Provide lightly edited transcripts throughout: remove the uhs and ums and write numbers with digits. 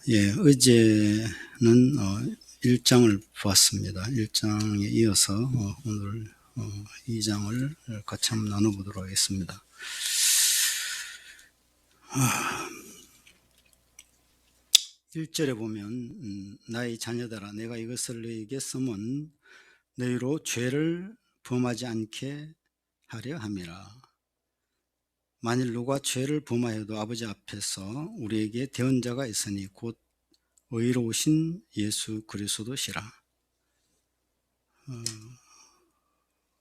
어제는 1장을 보았습니다. 1장에 이어서 오늘 2장을 같이 한번 나눠보도록 하겠습니다. 1절에 보면 나의 자녀들아 내가 이것을 너희에게 써면 너희로 죄를 범하지 않게 하려 함이라. 만일 누가 죄를 범하여도 아버지 앞에서 우리에게 대언자가 있으니 곧 의로우신 예수 그리스도시라.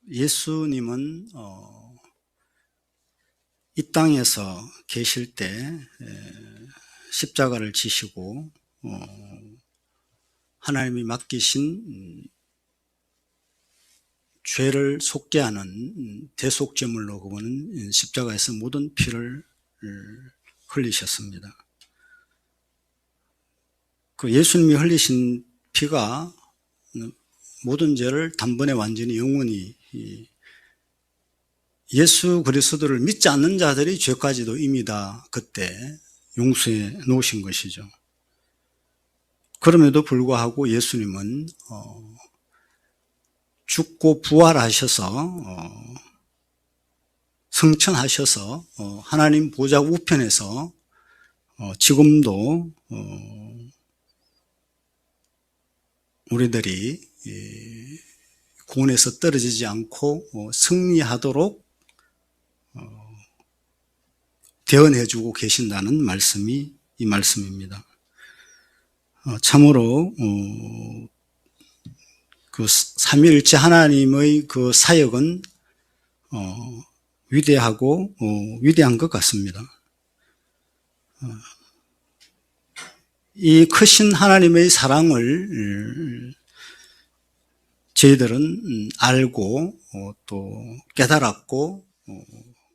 예수님은 이 땅에서 계실 때 십자가를 지시고 하나님이 맡기신 죄를 속죄하는 대속제물로 그분은 십자가에서 모든 피를 흘리셨습니다. 그 예수님이 흘리신 피가 모든 죄를 단번에 완전히 영원히 예수 그리스도를 믿지 않는 자들의 죄까지도 이미 다 그때 용서해 놓으신 것이죠. 그럼에도 불구하고 예수님은 죽고 부활하셔서 승천하셔서 하나님 보좌 우편에서 지금도 우리들이 구원에서 떨어지지 않고 승리하도록 대언해주고 계신다는 말씀이 이 말씀입니다. 참으로 그 삼위일체 하나님의 그 사역은 위대하고 위대한 것 같습니다. 이 크신 하나님의 사랑을 저희들은 알고 또 깨달았고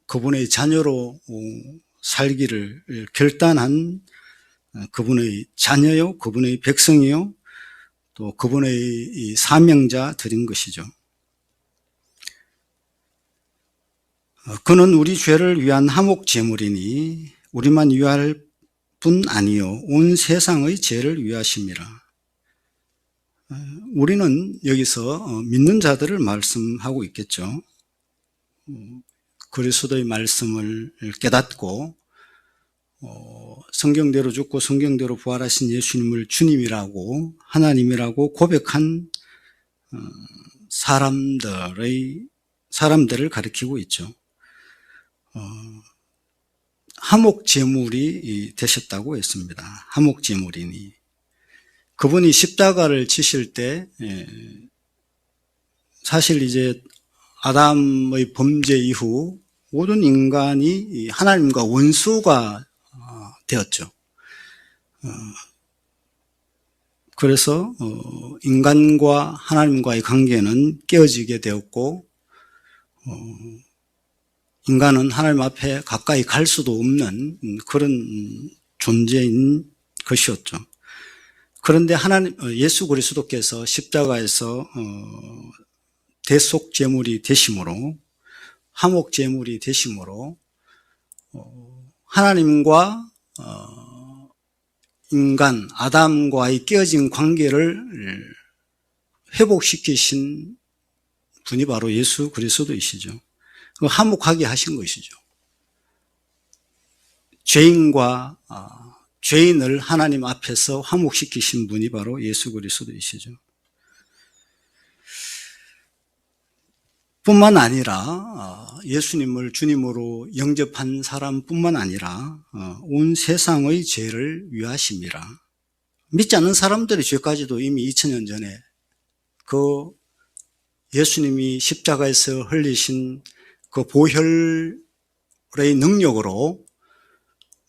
그분의 자녀로 살기를 결단한 그분의 자녀요, 그분의 백성이요, 또 그분의 사명자들인 것이죠. 그는 우리 죄를 위한 화목제물이니 우리만 위할 뿐 아니요 온 세상의 죄를 위하심이라. 우리는 여기서 믿는 자들을 말씀하고 있겠죠. 그리스도의 말씀을 깨닫고 성경대로 죽고 성경대로 부활하신 예수님을 주님이라고 하나님이라고 고백한 사람들을 가리키고 있죠. 화목제물이 되셨다고 했습니다. 화목제물이니 그분이 십자가를 지실 때 사실 이제 아담의 범죄 이후 모든 인간이 하나님과 원수가 되었죠. 그래서 인간과 하나님과의 관계는 깨어지게 되었고 인간은 하나님 앞에 가까이 갈 수도 없는 그런 존재인 것이었죠. 그런데 예수 그리스도께서 십자가에서 대속제물이 되심으로 화목제물이 되심으로 하나님과 인간 아담과의 깨어진 관계를 회복시키신 분이 바로 예수 그리스도이시죠. 화목하게 하신 것이죠. 죄인을 하나님 앞에서 화목시키신 분이 바로 예수 그리스도이시죠. 뿐만 아니라 예수님을 주님으로 영접한 사람뿐만 아니라 온 세상의 죄를 위하심이라. 믿지 않는 사람들의 죄까지도 이미 2000년 전에 그 예수님이 십자가에서 흘리신 그 보혈의 능력으로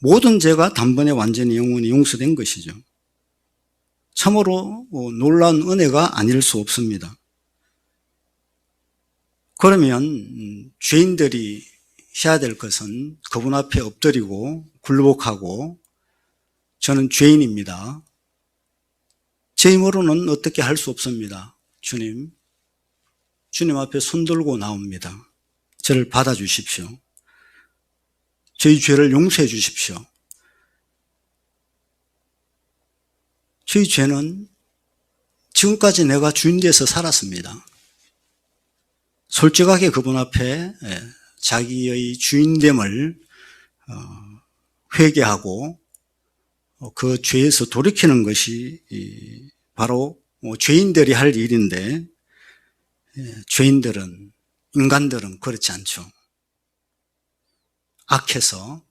모든 죄가 단번에 완전히 영원히 용서된 것이죠. 참으로 놀라운 은혜가 아닐 수 없습니다. 그러면 죄인들이 해야 될 것은 그분 앞에 엎드리고 굴복하고 저는 죄인입니다. 제 힘으로는 어떻게 할 수 없습니다. 주님 앞에 손 들고 나옵니다. 저를 받아주십시오. 저희 죄를 용서해 주십시오. 저희 죄는 지금까지 내가 주인 돼서 살았습니다. 솔직하게 그분 앞에 자기의 주인됨을 회개하고 그 죄에서 돌이키는 것이 바로 죄인들이 할 일인데, 죄인들은, 인간들은 그렇지 않죠. 악해서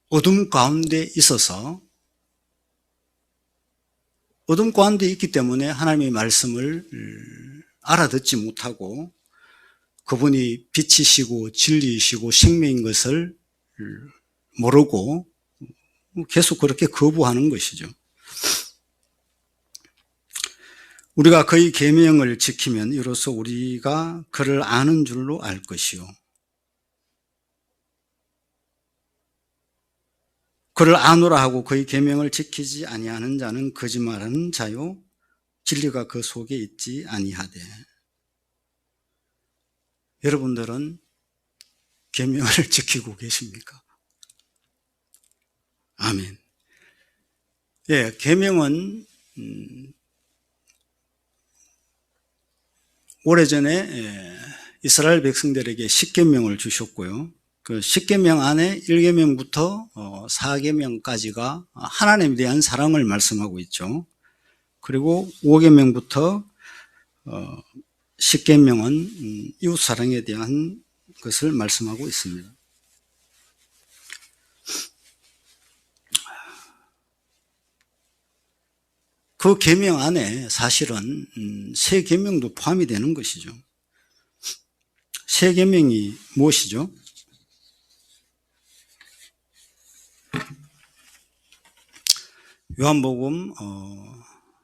어둠 가운데 있어서, 어둠 가운데 있기 때문에 하나님의 말씀을 알아듣지 못하고 그분이 빛이시고 진리이시고 생명인 것을 모르고 계속 그렇게 거부하는 것이죠. 우리가 그의 계명을 지키면 이로써 우리가 그를 아는 줄로 알 것이요, 그를 아노라 하고 그의 계명을 지키지 아니하는 자는 거짓말하는 자요 진리가 그 속에 있지 아니하되. 여러분들은 계명을 지키고 계십니까? 아멘. 예, 계명은 오래전에 이스라엘 백성들에게 10계명을 주셨고요. 그 10계명 안에 1계명부터 4계명까지가 하나님에 대한 사랑을 말씀하고 있죠. 그리고 5계명부터 10계명은 이웃 사랑에 대한 것을 말씀하고 있습니다. 그 계명 안에 사실은 세 계명도 포함이 되는 것이죠. 세 계명이 무엇이죠? 요한복음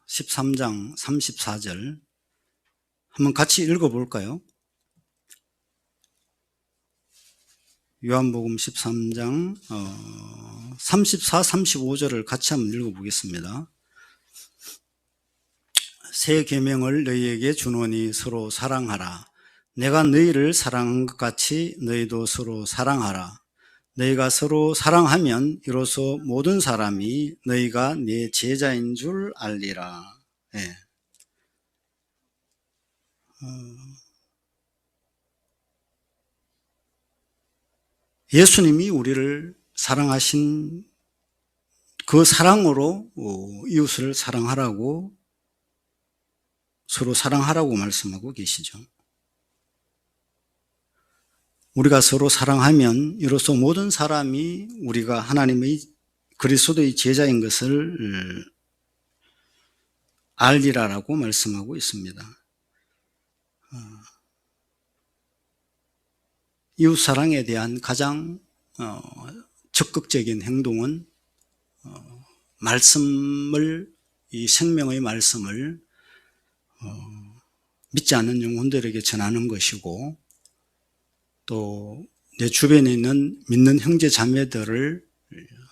13장 34절 한번 같이 읽어볼까요? 요한복음 13장 34, 35절을 같이 한번 읽어보겠습니다. 새 계명을 너희에게 주노니 서로 사랑하라. 내가 너희를 사랑한 것 같이 너희도 서로 사랑하라. 너희가 서로 사랑하면 이로써 모든 사람이 너희가 내 제자인 줄 알리라. 예. 예수님이 우리를 사랑하신 그 사랑으로 이웃을 사랑하라고, 서로 사랑하라고 말씀하고 계시죠. 우리가 서로 사랑하면 이로써 모든 사람이 우리가 하나님의 그리스도의 제자인 것을 알리라라고 말씀하고 있습니다. 이웃사랑에 대한 가장 적극적인 행동은 말씀을, 이 생명의 말씀을 믿지 않는 영혼들에게 전하는 것이고, 또 내 주변에 있는 믿는 형제 자매들을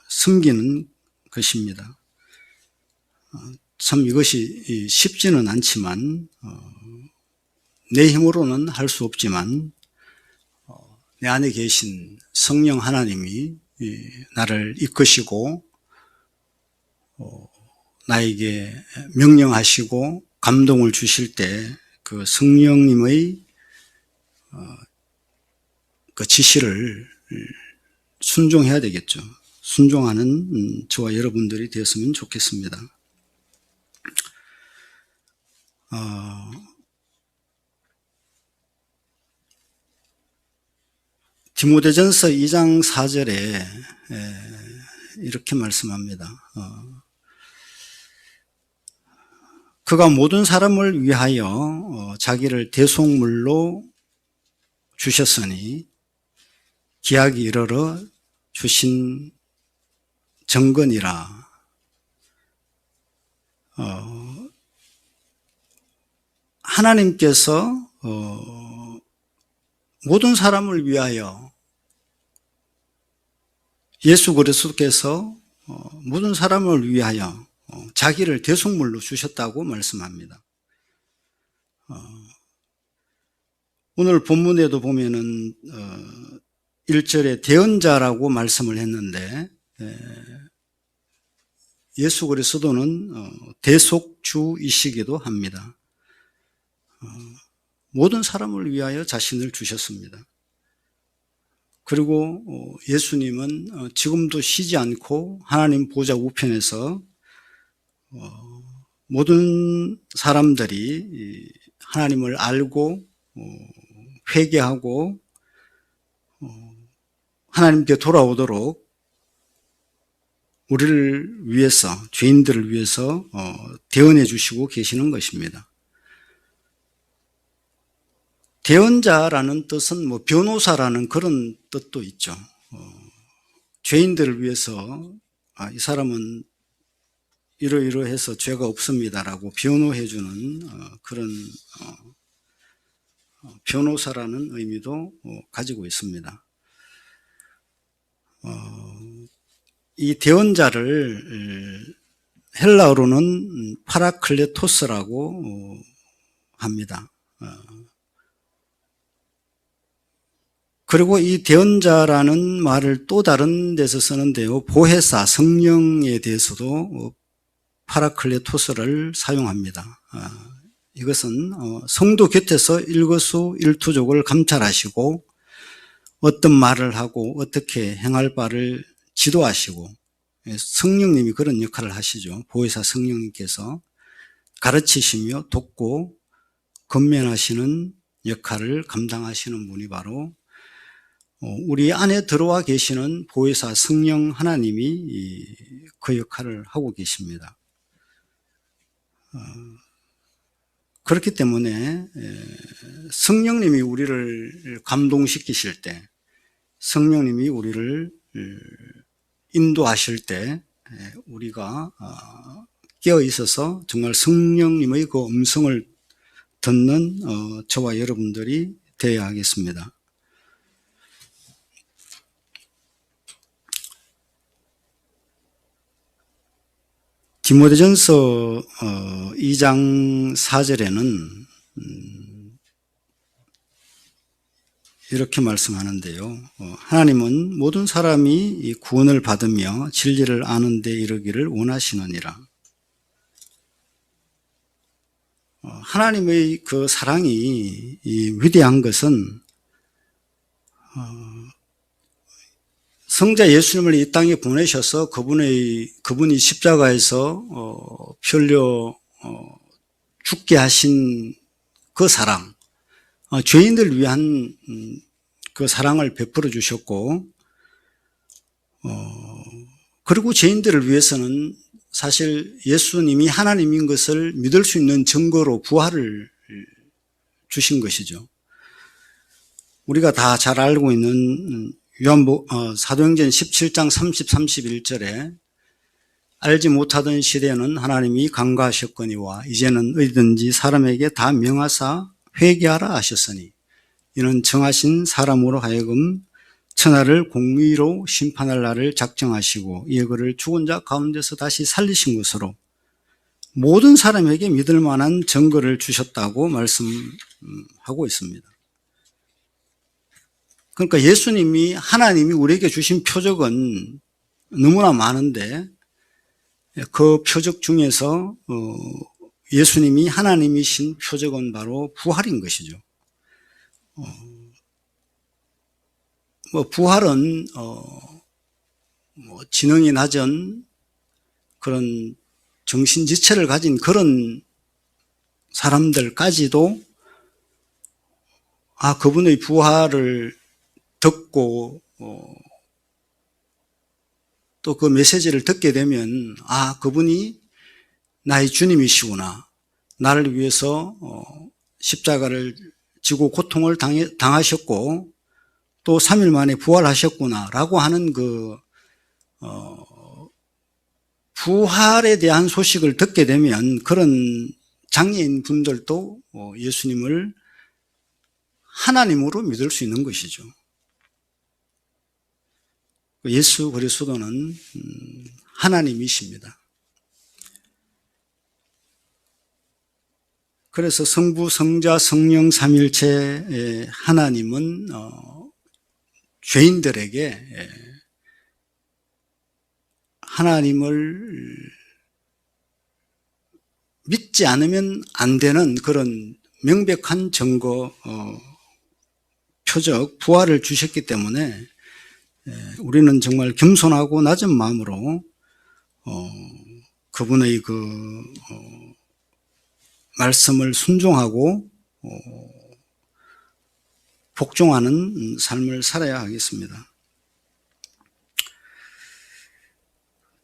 섬기는 것입니다. 참 이것이 쉽지는 않지만, 내 힘으로는 할 수 없지만 내 안에 계신 성령 하나님이 나를 이끄시고 나에게 명령하시고 감동을 주실 때 그 성령님의 그 지시를 순종해야 되겠죠. 순종하는 저와 여러분들이 되었으면 좋겠습니다. 디모데전서 2장 4절에 이렇게 말씀합니다. 그가 모든 사람을 위하여 자기를 대속물로 주셨으니 기약이 이르러 주신 정건이라. 하나님께서 모든 사람을 위하여, 예수 그리스도께서 모든 사람을 위하여 자기를 대속물로 주셨다고 말씀합니다. 오늘 본문에도 보면은 1절에 대언자라고 말씀을 했는데, 예수 그리스도는 대속주이시기도 합니다. 모든 사람을 위하여 자신을 주셨습니다. 그리고 예수님은 지금도 쉬지 않고 하나님 보좌 우편에서 모든 사람들이 하나님을 알고 회개하고 하나님께 돌아오도록 우리를 위해서, 죄인들을 위해서 대언해 주시고 계시는 것입니다. 대언자라는 뜻은 변호사라는 그런 뜻도 있죠. 죄인들을 위해서 이 사람은 이러이러해서 죄가 없습니다라고 변호해 주는 그런 변호사라는 의미도 가지고 있습니다. 이 대언자를 헬라어로는 파라클레토스라고 합니다. 그리고 이 대언자라는 말을 또 다른 데서 쓰는데요. 보혜사, 성령에 대해서도 파라클레토스를 사용합니다. 이것은 성도 곁에서 일거수일투족을 감찰하시고 어떤 말을 하고 어떻게 행할 바를 지도하시고, 성령님이 그런 역할을 하시죠. 보혜사 성령님께서 가르치시며 돕고 건면하시는 역할을 감당하시는 분이 바로 우리 안에 들어와 계시는 보혜사 성령 하나님이 그 역할을 하고 계십니다. 그렇기 때문에 성령님이 우리를 감동시키실 때, 성령님이 우리를 인도하실 때 우리가 깨어 있어서 정말 성령님의 그 음성을 듣는 저와 여러분들이 되어야 하겠습니다. 디모데전서 2장 4절에는 이렇게 말씀하는데요. 하나님은 모든 사람이 구원을 받으며 진리를 아는 데 이르기를 원하시느니라. 하나님의 그 사랑이 위대한 것은 성자 예수님을 이 땅에 보내셔서 그분이 십자가에서 피 흘려 죽게 하신 그 사랑, 죄인들 위한 그 사랑을 베풀어 주셨고, 그리고 죄인들을 위해서는 사실 예수님이 하나님인 것을 믿을 수 있는 증거로 부활을 주신 것이죠. 우리가 다 잘 알고 있는 사도행전 17장 30, 31절에 알지 못하던 시대에는 하나님이 간과하셨거니와 이제는 어디든지 사람에게 다 명하사 회개하라 하셨으니 이는 정하신 사람으로 하여금 천하를 공의로 심판할 날을 작정하시고 이에 그를 죽은 자 가운데서 다시 살리신 것으로 모든 사람에게 믿을 만한 증거를 주셨다고 말씀하고 있습니다. 그러니까 예수님이, 하나님이 우리에게 주신 표적은 너무나 많은데 그 표적 중에서 예수님이 하나님이신 표적은 바로 부활인 것이죠. 부활은 지능이 낮은 그런 정신지체를 가진 그런 사람들까지도 그분의 부활을 듣고 또 그 메시지를 듣게 되면 그분이 나의 주님이시구나, 나를 위해서 십자가를 지고 고통을 당하셨고 또 3일 만에 부활하셨구나 라고 하는 그 부활에 대한 소식을 듣게 되면 그런 장애인 분들도 예수님을 하나님으로 믿을 수 있는 것이죠. 예수 그리스도는 하나님이십니다. 그래서 성부, 성자, 성령 삼일체의 하나님은 죄인들에게 하나님을 믿지 않으면 안 되는 그런 명백한 증거, 표적, 부활을 주셨기 때문에 우리는 정말 겸손하고 낮은 마음으로 그분의 말씀을 순종하고 복종하는 삶을 살아야 하겠습니다.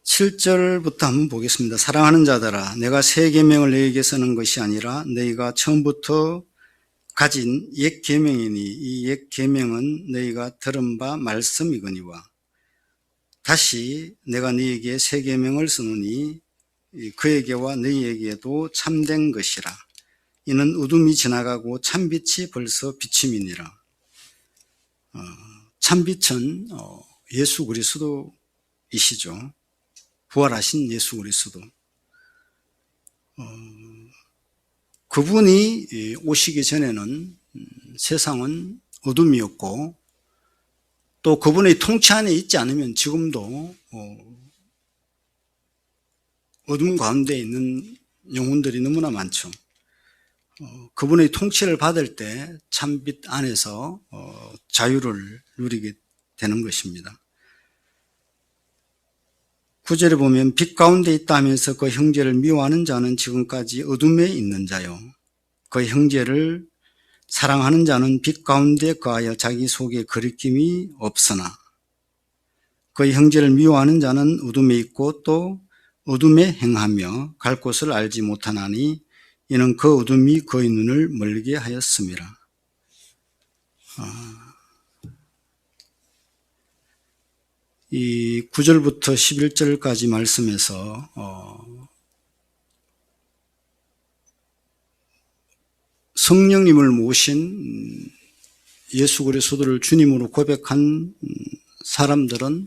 7절부터 한번 보겠습니다. 사랑하는 자들아, 내가 새 계명을 너희에게 쓰는 것이 아니라 너희가 처음부터 가진 옛 계명이니 이 옛 계명은 너희가 들은 바 말씀이거니와 다시 내가 너희에게 새 계명을 쓰노니 그에게와 너희에게도 참된 것이라. 이는 어둠이 지나가고 참빛이 벌써 비침이니라. 참빛은 예수 그리스도이시죠. 부활하신 예수 그리스도. 그분이 오시기 전에는 세상은 어둠이었고 또 그분의 통치 안에 있지 않으면 지금도 어둠 가운데 있는 영혼들이 너무나 많죠. 그분의 통치를 받을 때 참빛 안에서 자유를 누리게 되는 것입니다. 9절에 보면 빛 가운데 있다 하면서 그 형제를 미워하는 자는 지금까지 어둠에 있는 자요. 그 형제를 사랑하는 자는 빛 가운데 거하여 자기 속에 거리낌이 없으나 그 형제를 미워하는 자는 어둠에 있고 또 어둠에 행하며 갈 곳을 알지 못하나니 이는 그 어둠이 그의 눈을 멀게 하였음이라. 이 9절부터 11절까지 말씀에서 성령님을 모신 예수 그리스도를 주님으로 고백한 사람들은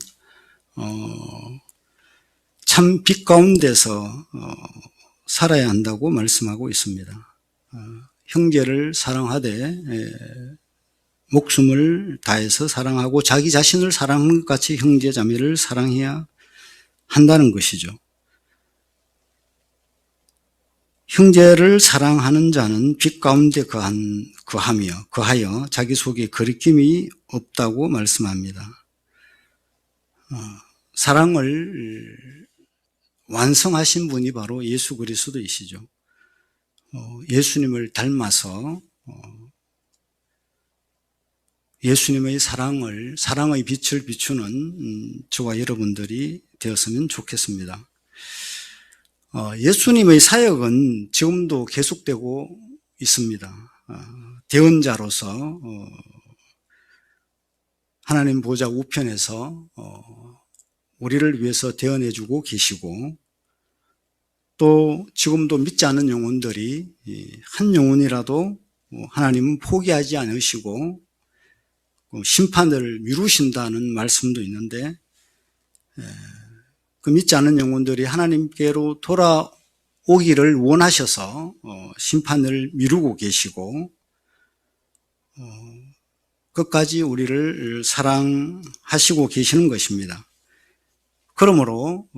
참 빛 가운데서 살아야 한다고 말씀하고 있습니다. 형제를 사랑하되 목숨을 다해서 사랑하고 자기 자신을 사랑하는 것 같이 형제 자매를 사랑해야 한다는 것이죠. 형제를 사랑하는 자는 빛 가운데 거하여 자기 속에 거리낌이 없다고 말씀합니다. 사랑을 완성하신 분이 바로 예수 그리스도이시죠. 예수님을 닮아서 예수님의 사랑의 빛을 비추는 저와 여러분들이 되었으면 좋겠습니다. 예수님의 사역은 지금도 계속되고 있습니다. 대언자로서 하나님 보좌 우편에서 우리를 위해서 대언해주고 계시고 또 지금도 믿지 않는 영혼들이 한 영혼이라도 하나님은 포기하지 않으시고 심판을 미루신다는 말씀도 있는데 그 믿지 않는 영혼들이 하나님께로 돌아오기를 원하셔서 심판을 미루고 계시고 끝까지 우리를 사랑하시고 계시는 것입니다. 그러므로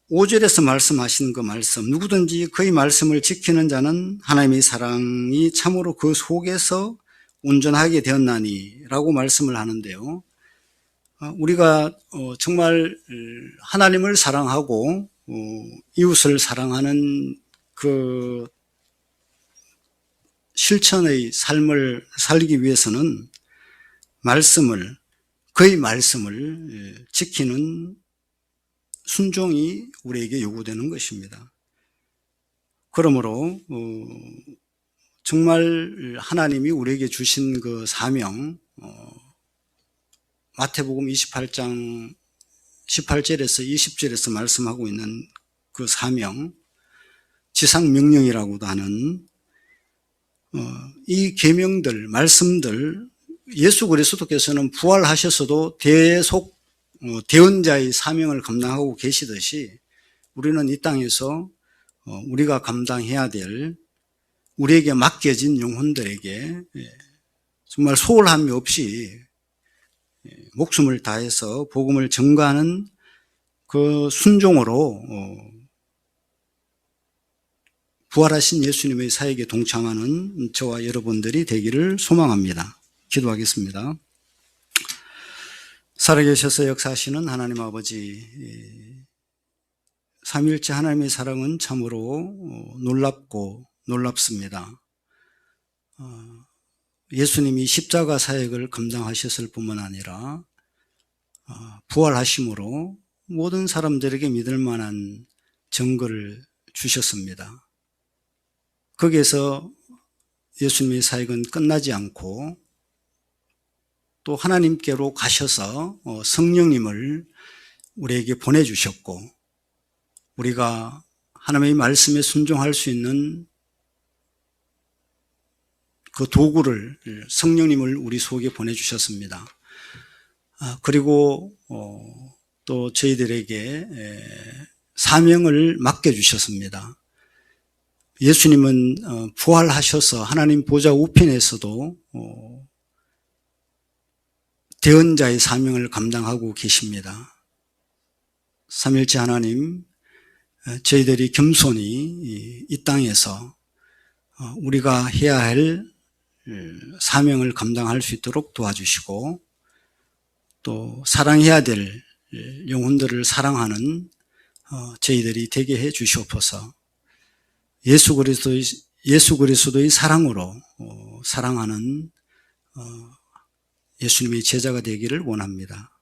5절에서 말씀하신 그 말씀, 누구든지 그의 말씀을 지키는 자는 하나님의 사랑이 참으로 그 속에서 온전하게 되었나니 라고 말씀을 하는데요. 우리가 정말 하나님을 사랑하고 이웃을 사랑하는 그 실천의 삶을 살기 위해서는 그의 말씀을 지키는 순종이 우리에게 요구되는 것입니다. 그러므로 정말 하나님이 우리에게 주신 그 사명, 마태복음 28장 18절에서 20절에서 말씀하고 있는 그 사명, 지상명령이라고도 하는 이 계명들, 말씀들, 예수 그리스도께서는 부활하셔서도 계속 대언자의 사명을 감당하고 계시듯이 우리는 이 땅에서 우리가 감당해야 될 우리에게 맡겨진 영혼들에게 정말 소홀함이 없이 목숨을 다해서 복음을 전가하는 그 순종으로 부활하신 예수님의 사역에 동참하는 저와 여러분들이 되기를 소망합니다. 기도하겠습니다. 살아계셔서 역사하시는 하나님 아버지, 삼위일체 하나님의 사랑은 참으로 놀랍고 놀랍습니다. 예수님이 십자가 사역을 감당하셨을 뿐만 아니라 부활하심으로 모든 사람들에게 믿을 만한 증거를 주셨습니다. 거기에서 예수님의 사역은 끝나지 않고 또 하나님께로 가셔서 성령님을 우리에게 보내주셨고, 우리가 하나님의 말씀에 순종할 수 있는 그 도구를, 성령님을 우리 속에 보내주셨습니다. 그리고 또 저희들에게 사명을 맡겨주셨습니다. 예수님은 부활하셔서 하나님 보좌 우편에서도 대언자의 사명을 감당하고 계십니다. 삼일째 하나님, 저희들이 겸손히 이 땅에서 우리가 해야 할 사명을 감당할 수 있도록 도와주시고, 또 사랑해야 될 영혼들을 사랑하는 저희들이 되게 해 주시옵소서. 예수 그리스도의 사랑으로 사랑하는 예수님의 제자가 되기를 원합니다.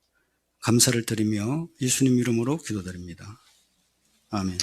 감사를 드리며 예수님 이름으로 기도드립니다. 아멘.